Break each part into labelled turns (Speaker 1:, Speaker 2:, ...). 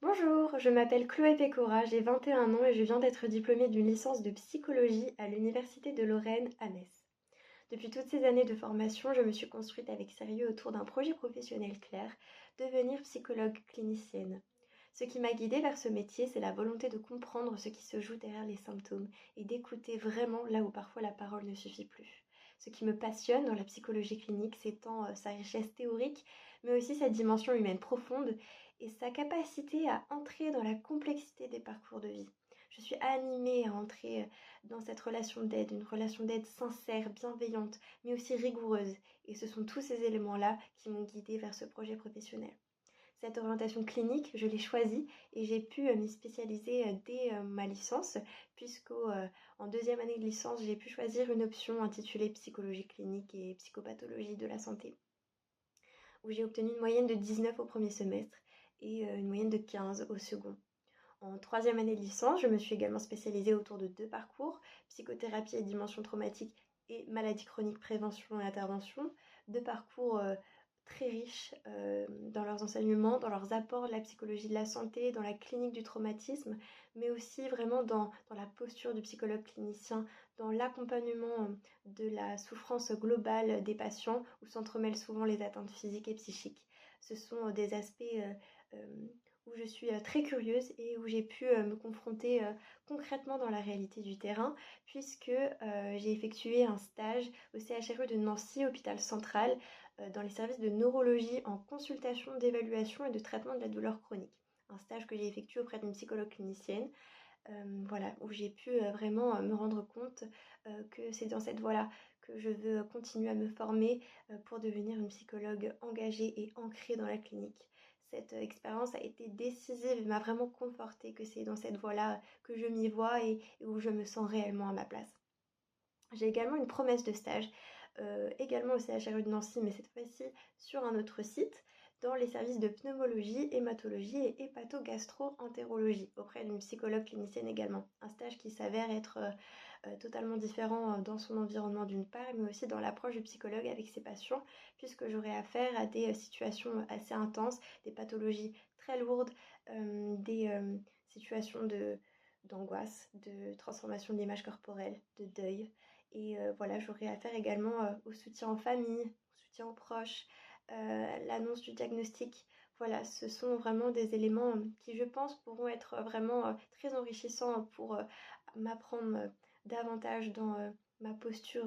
Speaker 1: Bonjour, je m'appelle Chloé Pécora, j'ai 21 ans et je viens d'être diplômée d'une licence de psychologie à l'Université de Lorraine à Metz. Depuis toutes ces années de formation, je me suis construite avec sérieux autour d'un projet professionnel clair, devenir psychologue clinicienne. Ce qui m'a guidée vers ce métier, c'est la volonté de comprendre ce qui se joue derrière les symptômes et d'écouter vraiment là où parfois la parole ne suffit plus. Ce qui me passionne dans la psychologie clinique, c'est tant sa richesse théorique, mais aussi sa dimension humaine profonde et sa capacité à entrer dans la complexité des parcours de vie. Je suis animée à entrer dans cette relation d'aide, une relation d'aide sincère, bienveillante, mais aussi rigoureuse. Et ce sont tous ces éléments-là qui m'ont guidée vers ce projet professionnel. Cette orientation clinique, je l'ai choisie et j'ai pu m'y spécialiser dès ma licence, puisqu'en deuxième année de licence, j'ai pu choisir une option intitulée psychologie clinique et psychopathologie de la santé, où j'ai obtenu une moyenne de 19 au premier semestre et une moyenne de 15 au second. En troisième année de licence, je me suis également spécialisée autour de deux parcours, psychothérapie et dimension traumatique et maladie chronique, prévention et intervention. Deux parcours très riches dans leurs enseignements, dans leurs apports de la psychologie de la santé, dans la clinique du traumatisme, mais aussi vraiment dans la posture du psychologue clinicien, dans l'accompagnement de la souffrance globale des patients, où s'entremêlent souvent les atteintes physiques et psychiques. Ce sont des aspects où je suis très curieuse et où j'ai pu me confronter concrètement dans la réalité du terrain, puisque j'ai effectué un stage au CHRU de Nancy, hôpital central, dans les services de neurologie en consultation, d'évaluation et de traitement de la douleur chronique. Un stage que j'ai effectué auprès d'une psychologue clinicienne, voilà, où j'ai pu vraiment me rendre compte que c'est dans cette voie-là que je veux continuer à me former pour devenir une psychologue engagée et ancrée dans la clinique. Cette expérience a été décisive et m'a vraiment confortée que c'est dans cette voie-là que je m'y vois et où je me sens réellement à ma place. J'ai également une promesse de stage, également au CHRU de Nancy, mais cette fois-ci sur un autre site, dans les services de pneumologie, hématologie et hépato-gastro-entérologie, auprès d'une psychologue clinicienne également. Un stage qui s'avère être totalement différent dans son environnement d'une part, mais aussi dans l'approche du psychologue avec ses patients, puisque j'aurai affaire à des situations assez intenses, des pathologies très lourdes, des situations d'angoisse, de transformation de l'image corporelle, de deuil. Et voilà, j'aurai affaire également au soutien en famille, au soutien aux proches, l'annonce du diagnostic. Voilà, ce sont vraiment des éléments qui, je pense, pourront être vraiment très enrichissants pour m'apprendre davantage dans ma posture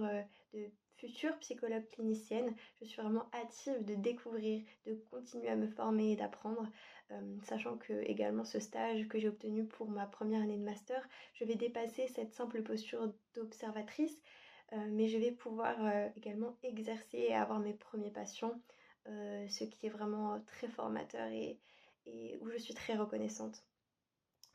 Speaker 1: de future psychologue clinicienne. Je suis vraiment hâtive de découvrir, de continuer à me former et d'apprendre, sachant que également ce stage que j'ai obtenu pour ma première année de master, je vais dépasser cette simple posture d'observatrice, mais je vais pouvoir également exercer et avoir mes premiers patients, ce qui est vraiment très formateur et où je suis très reconnaissante.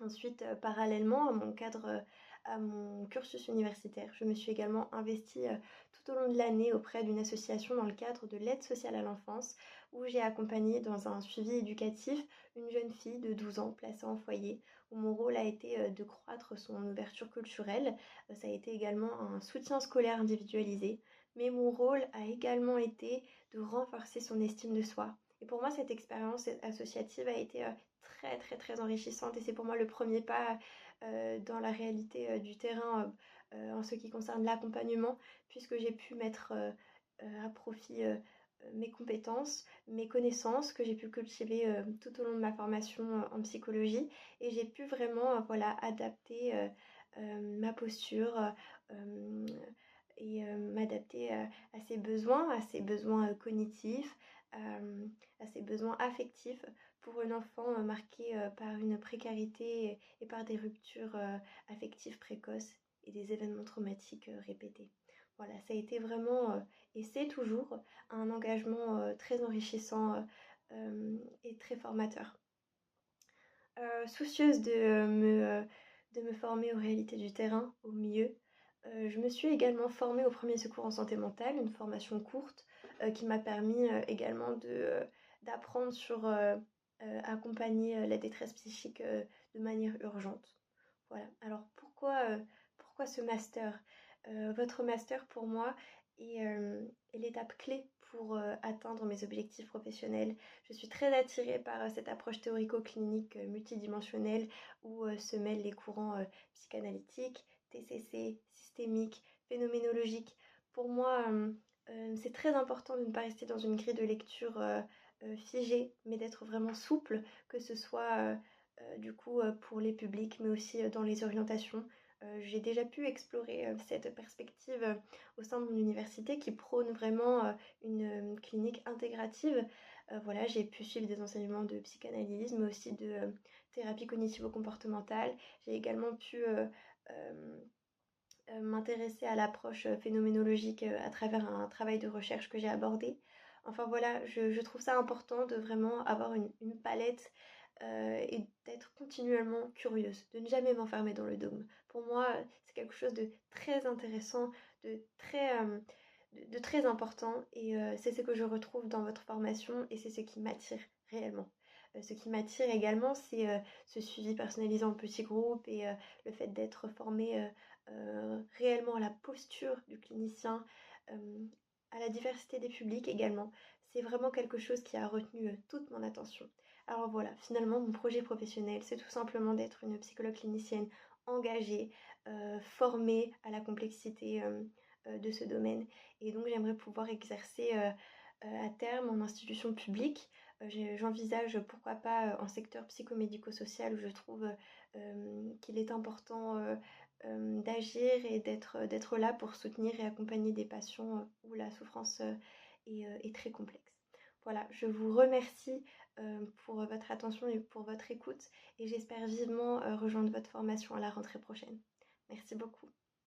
Speaker 1: Ensuite, parallèlement à mon cursus universitaire, je me suis également investie tout au long de l'année auprès d'une association dans le cadre de l'aide sociale à l'enfance, où j'ai accompagné dans un suivi éducatif une jeune fille de 12 ans placée en foyer, où mon rôle a été de croître son ouverture culturelle. Ça a été également un soutien scolaire individualisé, mais mon rôle a également été de renforcer son estime de soi. Et pour moi, cette expérience associative a été très très très enrichissante et c'est pour moi le premier pas dans la réalité du terrain en ce qui concerne l'accompagnement, puisque j'ai pu mettre à profit mes compétences, mes connaissances que j'ai pu cultiver tout au long de ma formation en psychologie, et j'ai pu vraiment voilà, adapter ma posture et m'adapter à ses besoins cognitifs, à ses besoins affectifs pour un enfant marqué par une précarité et par des ruptures affectives précoces et des événements traumatiques répétés. Voilà, ça a été vraiment et c'est toujours un engagement très enrichissant et très formateur. Soucieuse de me former aux réalités du terrain, au mieux, je me suis également formée au premier secours en santé mentale, une formation courte qui m'a permis également d'apprendre sur accompagner la détresse psychique de manière urgente. Voilà. Alors pourquoi ce master? Votre master pour moi est l'étape clé pour atteindre mes objectifs professionnels. Je suis très attirée par cette approche théorico-clinique multidimensionnelle où se mêlent les courants psychanalytiques, TCC, systémiques, phénoménologiques. Pour moi, c'est très important de ne pas rester dans une grille de lecture figée, mais d'être vraiment souple, que ce soit du coup pour les publics, mais aussi dans les orientations. J'ai déjà pu explorer cette perspective au sein de mon université qui prône vraiment une clinique intégrative. Voilà, j'ai pu suivre des enseignements de psychanalyse, mais aussi de thérapie cognitivo-comportementale. J'ai également pu m'intéresser à l'approche phénoménologique à travers un travail de recherche que j'ai abordé. Enfin voilà, je trouve ça important de vraiment avoir une palette et d'être continuellement curieuse, de ne jamais m'enfermer dans le dogme. Pour moi, c'est quelque chose de très intéressant, de très important et c'est ce que je retrouve dans votre formation et c'est ce qui m'attire réellement. Ce qui m'attire également, c'est ce suivi personnalisé en petits groupes et le fait d'être formé réellement à la posture du clinicien, à la diversité des publics également. C'est vraiment quelque chose qui a retenu toute mon attention. Alors voilà, finalement, mon projet professionnel, c'est tout simplement d'être une psychologue clinicienne engagée, formée à la complexité de ce domaine. Et donc, j'aimerais pouvoir exercer à terme en institution publique. J'envisage pourquoi pas en secteur psychomédico-social où je trouve qu'il est important d'agir et d'être là pour soutenir et accompagner des patients où la souffrance est très complexe. Voilà, je vous remercie pour votre attention et pour votre écoute et j'espère vivement rejoindre votre formation à la rentrée prochaine. Merci beaucoup.